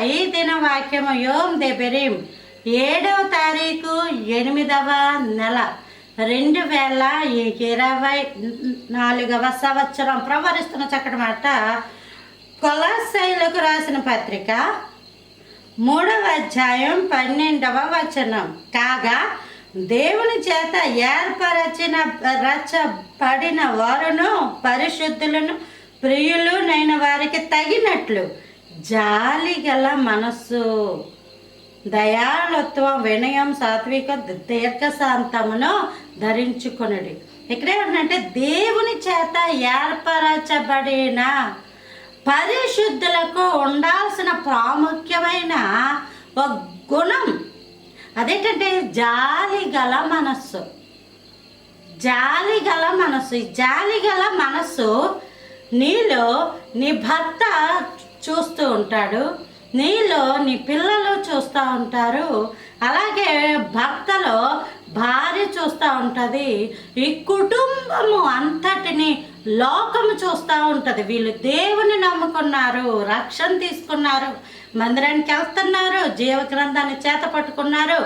ఈ దిన వాక్యము యోమ్ దెబెరీం 7వ తారీఖు 8వ నెల 2024వ సంవత్సరం. ప్రవరిస్తున్న చక్కటి మాట కొలస్సీయులకు రాసిన పత్రిక 3వ అధ్యాయం 12వ వచనం. కాగా దేవుని చేత రచబడిన వారును పరిశుద్ధులను ప్రియులునైన వారికి తగినట్లు జాలి గల మనస్సు, దయాళుత్వం, వినయం, సాత్విక, దీర్ఘశాంతమును ధరించుకొనుడి. ఇక్కడేమంటే దేవుని చేత ఏర్పరచబడిన పరిశుద్ధులకు ఉండాల్సిన ప్రాముఖ్యమైన ఒక గుణం అదేంటంటే జాలి గల మనస్సు. జాలి గల మనస్సు. ఈ జాలి గల మనస్సు నీలో నీ భర్త చూస్తూ ఉంటాడు, నీలో నీ పిల్లలు చూస్తూ ఉంటారు, అలాగే భర్తలో భార్య చూస్తూ ఉంటుంది, ఈ కుటుంబము అంతటిని లోకము చూస్తూ ఉంటుంది. వీళ్ళు దేవుని నమ్ముకున్నారు, రక్షణ తీసుకున్నారు, మందిరానికి వెళ్తున్నారు, జీవ గ్రంథాన్ని చేత పట్టుకున్నారు,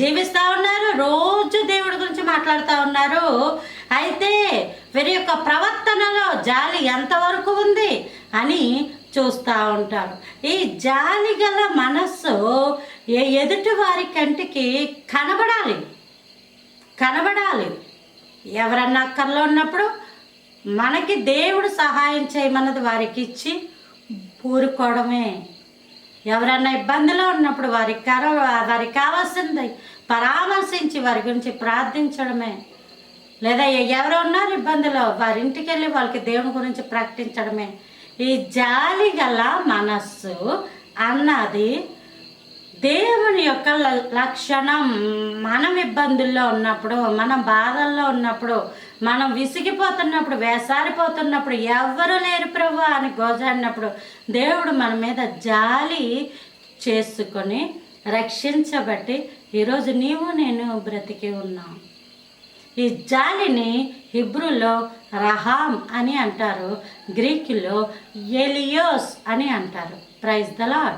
జీవిస్తూ ఉన్నారు, రోజు దేవుడి గురించి మాట్లాడుతూ ఉన్నారు. అయితే వీరి యొక్క ప్రవర్తనలో జాలి ఎంతవరకు ఉంది అని చూస్తూ ఉంటారు. ఈ జాలి గల మనస్సు ఎదుటి వారి కంటికి కనబడాలి. ఎవరన్నా అక్కర్లో ఉన్నప్పుడు మనకి దేవుడు సహాయం చేయమన్నది వారికి ఇచ్చి ఊరుకోవడమే. ఎవరన్నా ఇబ్బందిలో ఉన్నప్పుడు వారికి కావాల్సింది పరామర్శించి వారి గురించి ప్రార్థించడమే. లేదా ఎవరు ఉన్నారు ఇబ్బందిలో వారి ఇంటికి వెళ్ళి వాళ్ళకి దేవుని గురించి ప్రకటించడమే. ఈ జాలి గల మనస్సు అన్నది దేవుని యొక్క లక్షణం. మనం ఇబ్బందుల్లో ఉన్నప్పుడు, మనం బాధల్లో ఉన్నప్పుడు, మనం విసిగిపోతున్నప్పుడు, వేసారిపోతున్నప్పుడు, ఎవ్వరూ లేరు ప్రభు అని గోజాడినప్పుడు దేవుడు మన మీద జాలి చేసుకొని రక్షించబట్టి ఈరోజు నీవు నేను బ్రతికి ఉన్నాం. ఈ జాలిని హిబ్రూలో రహాం అని అంటారు, గ్రీకులో ఎలియోస్ అని అంటారు. Praise the lord.